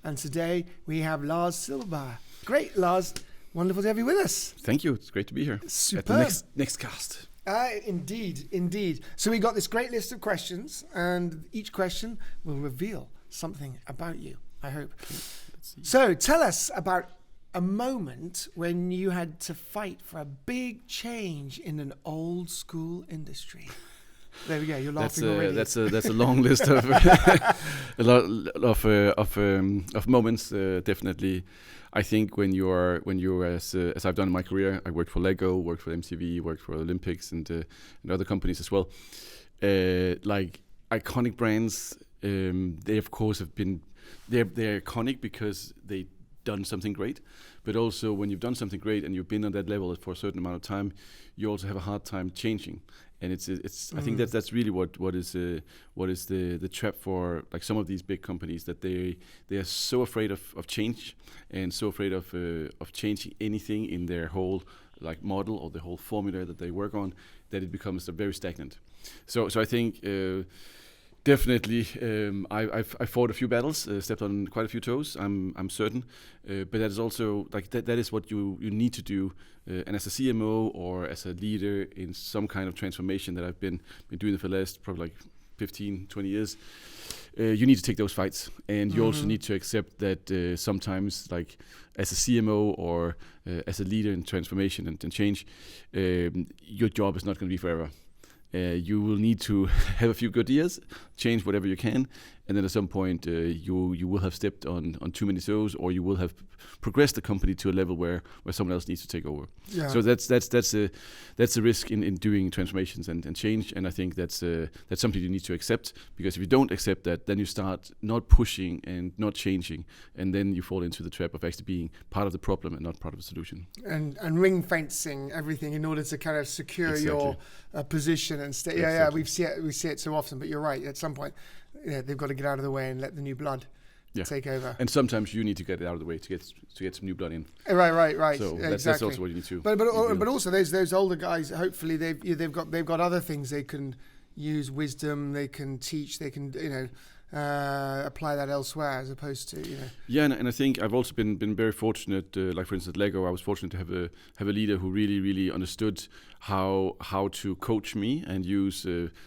And today we have Lars Silberberg. Great, Lars. Wonderful to have you with us. Thank you. It's great to be here. Superb. At the next cast. Indeed. So we got this great list of questions, and each question will reveal something about you, I hope. Let's see. So tell us about a moment when you had to fight for a big change in an old school industry. There we go. You're laughing already. That's a long list of a lot of moments. Definitely, I think when you're as I've done in my career, I worked for Lego, worked for MTV, worked for Olympics, and other companies as well. Like iconic brands, they of course have been they're iconic because they done something great, but also when you've done something great and you've been on that level for a certain amount of time, you also have a hard time changing. And it's I think that's really what is the trap for like some of these big companies, that they are so afraid of change and so afraid of changing anything in their whole like model or the whole formula that they work on, that it becomes very stagnant. So I think definitely I fought a few battles, stepped on quite a few toes. I'm certain, but that is also like that is what you need to do. And as a CMO or as a leader in some kind of transformation that I've been doing for the last probably like 15, 20 years, you need to take those fights. And you also need to accept that sometimes, like as a CMO or as a leader in transformation and change, your job is not going to be forever. You will need to have a few good years, change whatever you can, and then at some point you will have stepped on too many toes, or you will have progressed the company to a level where someone else needs to take over. Yeah. So that's a risk in doing transformations and change, and I think that's something you need to accept, because if you don't accept that, then you start not pushing and not changing, and then you fall into the trap of actually being part of the problem and not part of the solution. And ring fencing everything in order to kind of secure your position and stay. Yeah, we see it so often. But you're right. At some point, they've got to get out of the way and let the new blood take over. And sometimes you need to get it out of the way to get some new blood in. Right. So exactly. that's also what you need to. But also those older guys. Hopefully they've got other things they can use, wisdom. They can teach. They can apply that elsewhere, as opposed to Yeah, and I think I've also been very fortunate. Like for instance, at Lego, I was fortunate to have a leader who really understood how to coach me and use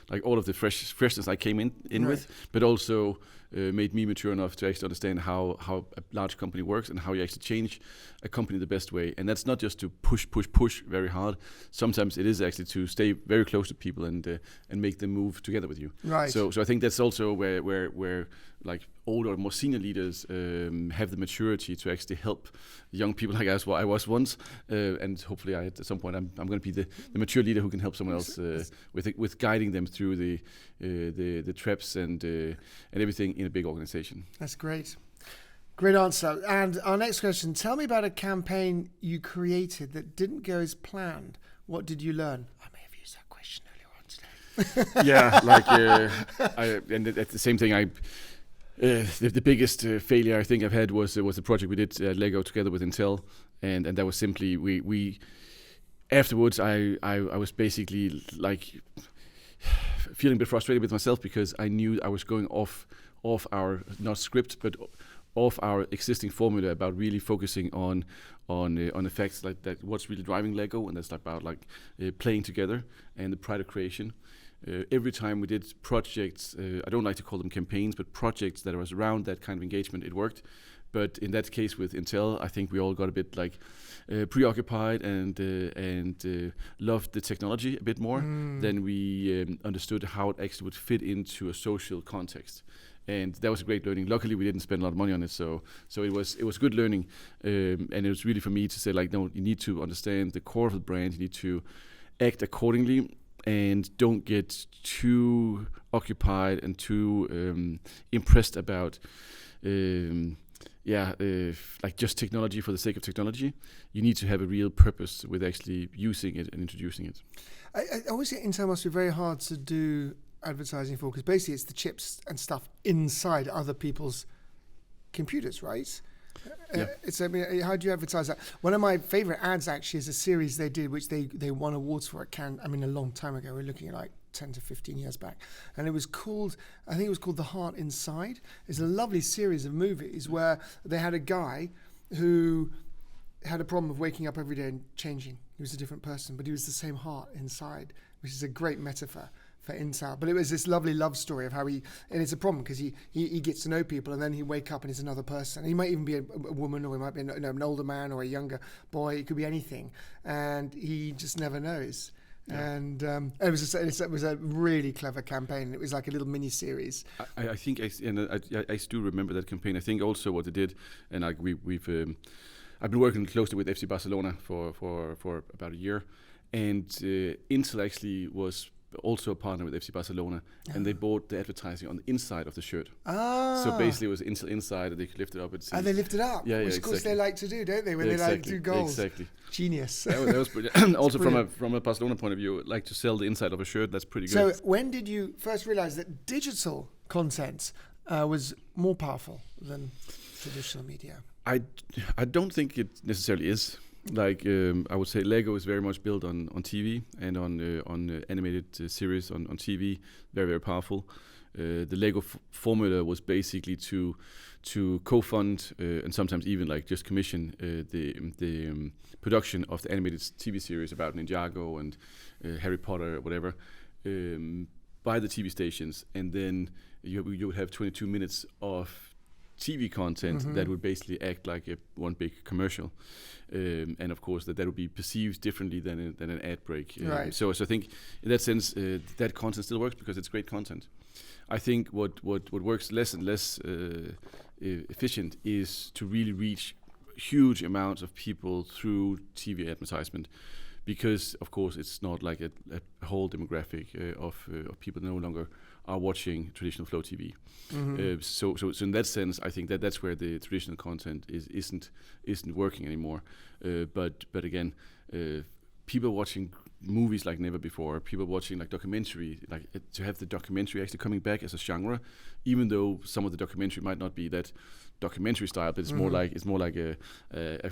like all of the freshness I came in with, but also made me mature enough to actually understand how a large company works and how you actually change a company the best way. And that's not just to push very hard. Sometimes it is actually to stay very close to people and make them move together with you. Right. So I think that's also where like older, more senior leaders have the maturity to actually help young people like us. Well, I was once, and hopefully at some point I'm going to be the mature leader who can help someone else with guiding them through the traps and everything in a big organization. That's great. Great answer. And our next question, tell me about a campaign you created that didn't go as planned. What did you learn? I may have used that question earlier on today. Yeah, like and at the same thing, the biggest failure I think I've had was a project we did at Lego together with Intel, and that was simply we afterwards I was basically like feeling a bit frustrated with myself, because I knew I was going off our not script but off our existing formula about really focusing on the facts like that, what's really driving Lego, and that's about like playing together and the pride of creation. Every time we did projects, I don't like to call them campaigns, but projects that was around that kind of engagement, it worked. But in that case with Intel, I think we all got a bit like preoccupied and loved the technology a bit more than we understood how it actually would fit into a social context. And that was a great learning. Luckily, we didn't spend a lot of money on it, so it was good learning. And it was really for me to say, like, no, you need to understand the core of the brand. You need to act accordingly, and don't get too occupied and too impressed about like just technology for the sake of technology. You need to have a real purpose with actually using it and introducing it. I always think Intel must be very hard to do advertising for, because basically it's the chips and stuff inside other people's computers, right? Yeah. How do you advertise that? One of my favorite ads actually is a series they did, which they won awards for at Cannes. I mean, a long time ago. We're looking at like 10 to 15 years back, and I think it was called The Heart Inside. It's a lovely series of movies where they had a guy who had a problem of waking up every day and changing. He was a different person, but he was the same heart inside, which is a great metaphor for inside. But it was this lovely love story of how and it's a problem because he gets to know people, and then he wake up and he's another person. He might even be a woman, or he might be an older man or a younger boy. It could be anything, and he just never knows. Yeah. And it was a really clever campaign. It was like a little mini series. I think I do remember that campaign. I think also what they did, and I've been working closely with FC Barcelona for about a year, and Intel actually was also a partner with FC Barcelona, and they bought the advertising on the inside of the shirt. So basically it was Intel inside, and they could lift it up and see. And they lift it up, which of course they like to do, don't they, when they like to do goals. Exactly. Genius. That was brilliant. Also from a Barcelona point of view, like to sell the inside of a shirt, that's pretty good. So when did you first realize that digital content was more powerful than traditional media? I don't think it necessarily is. Like I would say, Lego is very much built on TV and on animated series on TV. Very, very powerful. The Lego formula was basically to co-fund and sometimes even like just commission the production of the animated TV series about Ninjago and Harry Potter or whatever by the TV stations, and then you would have 22 minutes of TV content that would basically act like one big commercial, and of course that would be perceived differently than an ad break. Right. So I think in that sense that content still works because it's great content. I think what works less and less efficient is to really reach huge amounts of people through TV advertisement, because of course it's not like a whole demographic of people no longer are watching traditional flow TV. So in that sense, I think that's where the traditional content isn't working anymore. But again, people watching movies like never before. People watching like documentary, like to have the documentary actually coming back as a genre, even though some of the documentary might not be that documentary style, but it's more like a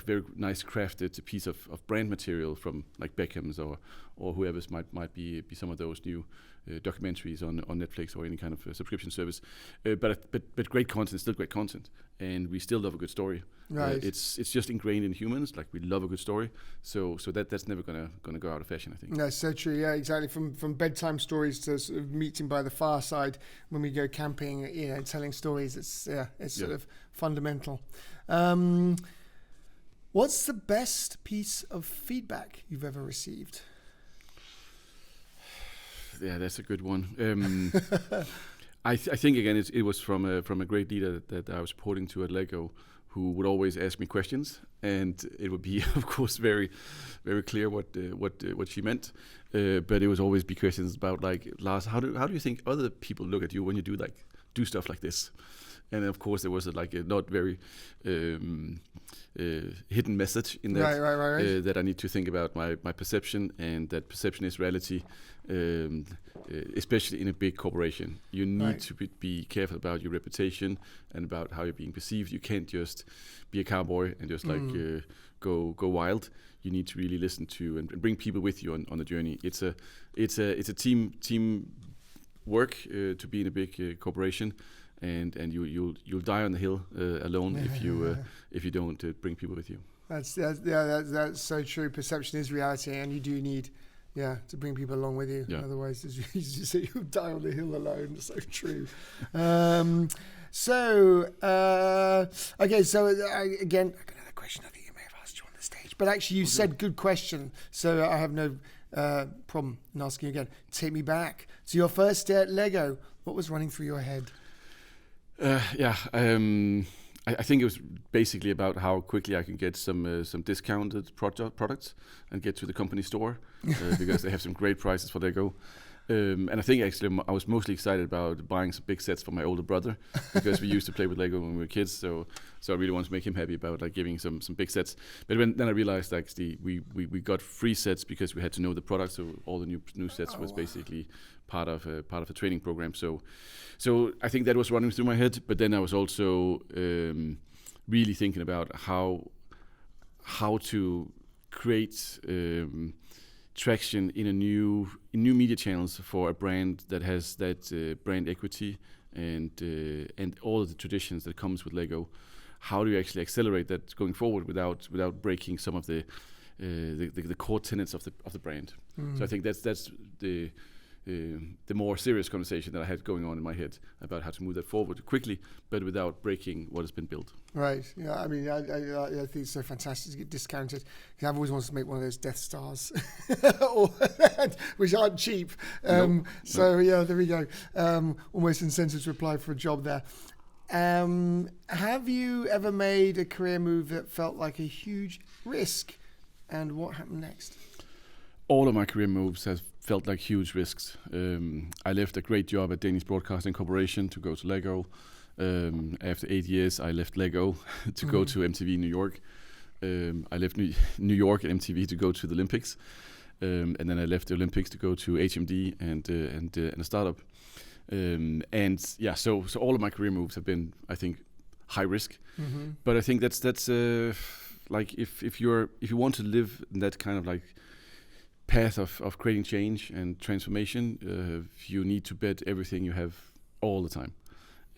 very nice crafted piece of brand material from like Beckham's or whoever's might be some of those new documentaries on Netflix or any kind of subscription service. But great content is still great content, and we still love a good story. Right. It's just ingrained in humans. Like we love a good story. So that's never gonna go out of fashion, I think. That's so true. Yeah, exactly. From bedtime stories to sort of meeting by the fireside when we go camping, telling stories. It's sort of fundamental. What's the best piece of feedback you've ever received? Yeah, that's a good one. I think again it was from a great leader that I was reporting to at Lego, who would always ask me questions, and it would be of course very, very clear what she meant, but it was always be questions about like, Lars, how do you think other people look at you when you do stuff like this? And of course there was a not very hidden message in that, right. That I need to think about my perception, and that perception is reality, especially in a big corporation. You need to be careful about your reputation and about how you're being perceived. You can't just be a cowboy and just go wild. You need to really listen to and bring people with you on the journey. It's a team work to be in a big corporation. And you'll die on the hill alone if you don't bring people with you. That's so true. Perception is reality, and you do need to bring people along with you. Yeah. Otherwise, as you say, you'll die on the hill alone. So true. Okay. So again, I've got another question. I think I may have asked you on the stage, but actually you said good question. So I have no problem in asking you again. Take me back to your first day at Lego. What was running through your head? I think it was basically about how quickly I can get some discounted products and get to the company store because they have some great prices for Lego. And I think actually I was mostly excited about buying some big sets for my older brother because we used to play with Lego when we were kids. So I really wanted to make him happy about like giving some big sets. But then I realized actually we got free sets because we had to know the product. So all the new sets was basically part of a training program. So I think that was running through my head. But then I was also really thinking about how to create traction in new media channels for a brand that has that brand equity and all of the traditions that comes with Lego. How do you actually accelerate that going forward without breaking some of the core tenets of the brand? So I think that's the more serious conversation that I had going on in my head about how to move that forward quickly, but without breaking what has been built. Right. Yeah. I mean, I think it's so fantastic to get discounted. I've always wanted to make one of those Death Stars, which aren't cheap. Yeah, there we go. Almost incentive to apply for a job there. Have you ever made a career move that felt like a huge risk, and what happened next? All of my career moves have felt like huge risks. I left a great job at Danish Broadcasting Corporation to go to Lego. After 8 years, I left Lego to go to MTV New York. I left New York and MTV to go to the Olympics, and then I left the Olympics to go to HMD and a startup. So all of my career moves have been, I think, high risk. But I think that's like if you want to live in that kind of like path of creating change and transformation, you need to bet everything you have all the time.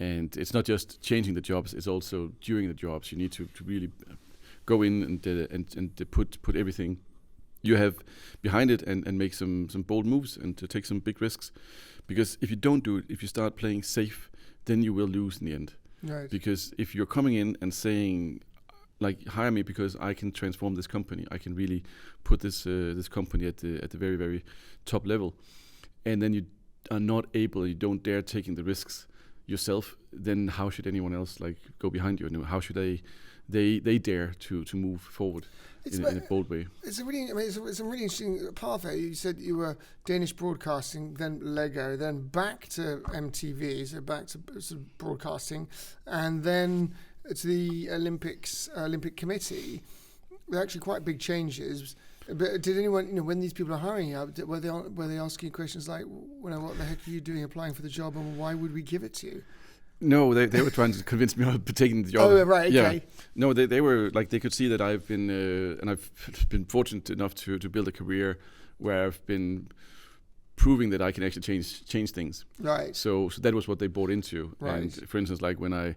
And it's not just changing the jobs; it's also during the jobs. You need to really go in and put everything you have behind it and make some bold moves and to take some big risks. Because if you don't do it, if you start playing safe, then you will lose in the end. Right. Because if you're coming in and saying, like, hire me because I can transform this company, I can really put this company at the very, very top level, and then you are not able, you don't dare taking the risks yourself, then how should anyone else like go behind you? And how should they dare to move forward in a bold way? It's a really interesting path there. You said you were Danish Broadcasting, then Lego, then back to MTV, so back to sort of broadcasting, and then to the Olympic Committee. They're actually quite big changes. But did anyone, when these people are hiring you, were they asking you questions like, what the heck are you doing applying for the job, and why would we give it to you? No, they were trying to convince me of taking the job. Oh, right, okay. Yeah. No, they were like, they could see that I've been, and I've been fortunate enough to build a career where I've been proving that I can actually change things. Right. So that was what they bought into. Right. And for instance, like when I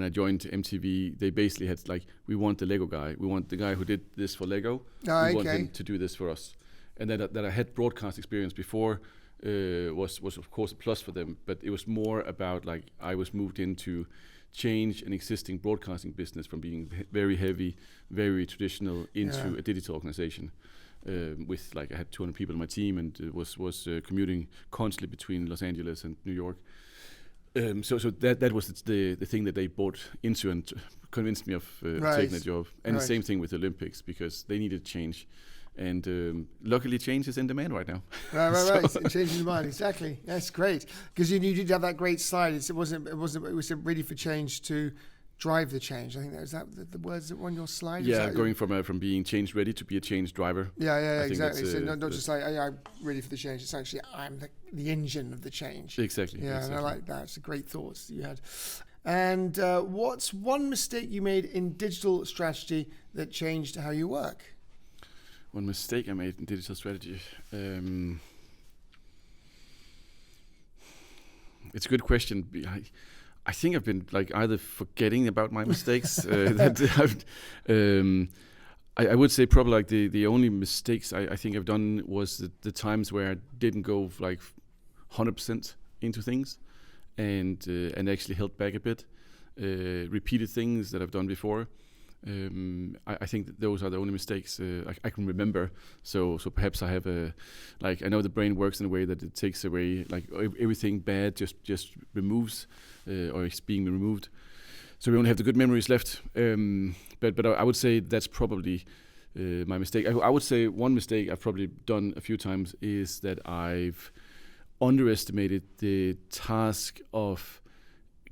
joined MTV, they basically had like, we want the Lego guy. We want the guy who did this for Lego. We want him to do this for us. And that I had broadcast experience before was of course a plus for them. But it was more about like, I was moved in to change an existing broadcasting business from being very heavy, very traditional into a digital organization. With like, I had 200 people in my team and was commuting constantly between Los Angeles and New York. So that was the thing that they bought into and convinced me of taking the job. And the same thing with the Olympics, because they needed change. And luckily change is in demand right now. Right. Change in demand, exactly. That's great. Because you did have that great slide. It was ready for change to drive the change. I think that was the words that were on your slide. Yeah, going from being change ready to be a change driver. Yeah, exactly. So not just like, I'm ready for the change. It's actually, I'm the engine of the change. Exactly. Yeah, exactly. And I like that. It's a great thoughts you had. And what's one mistake you made in digital strategy that changed how you work? One mistake I made in digital strategy. It's a good question. I think I've been like either forgetting about my mistakes. I would say probably like the only mistakes I think I've done was the times where I didn't go like 100% into things and actually held back a bit, repeated things that I've done before. I think that those are the only mistakes I can remember. So perhaps I have I know the brain works in a way that it takes away like everything bad just removes or is being removed. So we only have the good memories left. But I would say that's probably my mistake. I would say one mistake I've probably done a few times is that I've underestimated the task of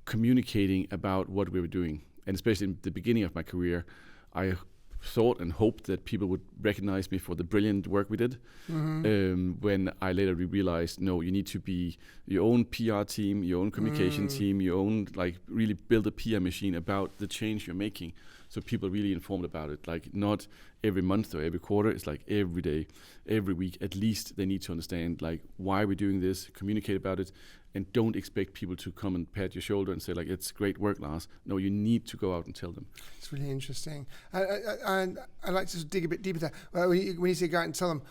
communicating about what we were doing. And especially in the beginning of my career, I thought and hoped that people would recognize me for the brilliant work we did. When I later realized, no, you need to be your own PR team, your own communication team, your own, like, really build a PR machine about the change you're making. So people are really informed about it, like not every month or every quarter, it's like every day, every week, at least they need to understand like why we're doing this, communicate about it, and don't expect people to come and pat your shoulder and say like, it's great work, Lars. No, you need to go out and tell them. It's really interesting. And I'd like to dig a bit deeper there. When you say go out and tell them,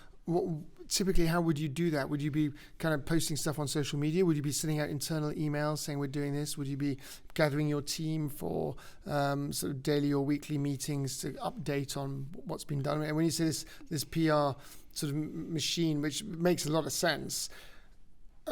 typically, how would you do that? Would you be kind of posting stuff on social media? Would you be sending out internal emails saying we're doing this? Would you be gathering your team for sort of daily or weekly meetings to update on what's been done? And when you say this PR sort of machine, which makes a lot of sense,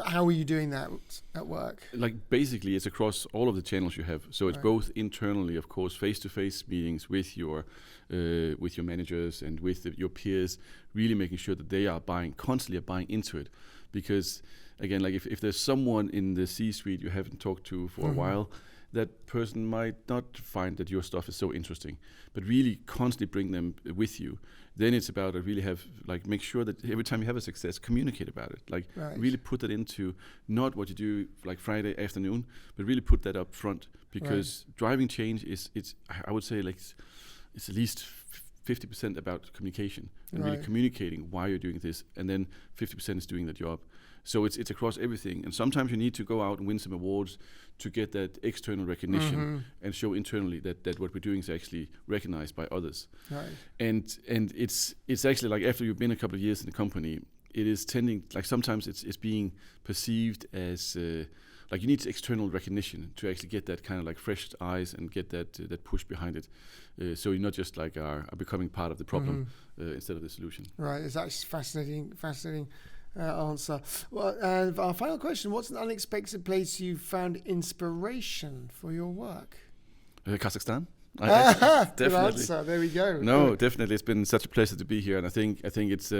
how are you doing that at work? Like basically, it's across all of the channels you have. So it's both internally, of course, face-to-face meetings with your managers and with your peers, really making sure that they are constantly buying into it. Because again, like if there's someone in the C-suite you haven't talked to for a while, that person might not find that your stuff is so interesting, but really constantly bring them with you. Then it's about make sure that every time you have a success, communicate about it. Like really put that into not what you do like Friday afternoon, but really put that up front, because driving change I would say like it's at least 50% about communication and really communicating why you're doing this, and then 50% is doing the job. So it's across everything, and sometimes you need to go out and win some awards to get that external recognition and show internally that what we're doing is actually recognized by others. Right. And it's actually like after you've been a couple of years in the company, it is tending like sometimes it's being perceived as like you need external recognition to actually get that kind of like fresh eyes and get that push behind it. So you're not just like are becoming part of the problem instead of the solution. Right. It's actually fascinating. Answer. Well, our final question: what's an unexpected place you found inspiration for your work? Kazakhstan. Definitely. Good answer. There we go. No, definitely. It's been such a pleasure to be here, and I think it's.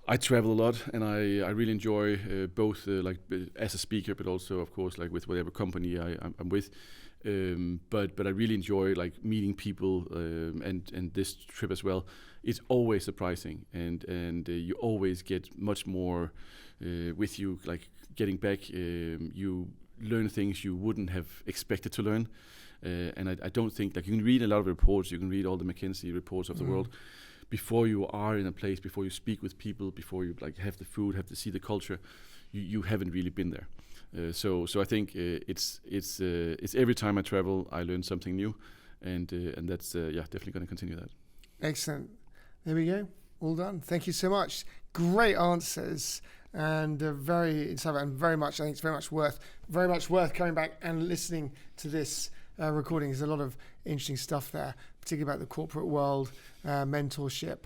I travel a lot, and I really enjoy both like as a speaker, but also of course like with whatever company I'm with. But I really enjoy like meeting people, and this trip as well. It's always surprising, and you always get much more with you. Like getting back, you learn things you wouldn't have expected to learn, and I don't think like you can read a lot of reports. You can read all the McKinsey reports of the world. Before you are in a place, before you speak with people, before you like have the food, have to see the culture, you haven't really been there. So I think it's every time I travel, I learn something new, and that's definitely going to continue that. Excellent. There we go. All done. Thank you so much. Great answers, and very insightful, and very much. I think it's very much worth coming back and listening to this recording. There's a lot of interesting stuff there, particularly about the corporate world, mentorship,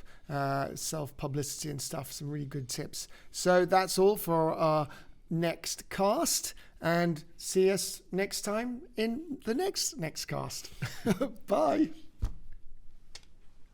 self-publicity and stuff. Some really good tips. So that's all for our next cast, and see us next time in the next cast. Bye.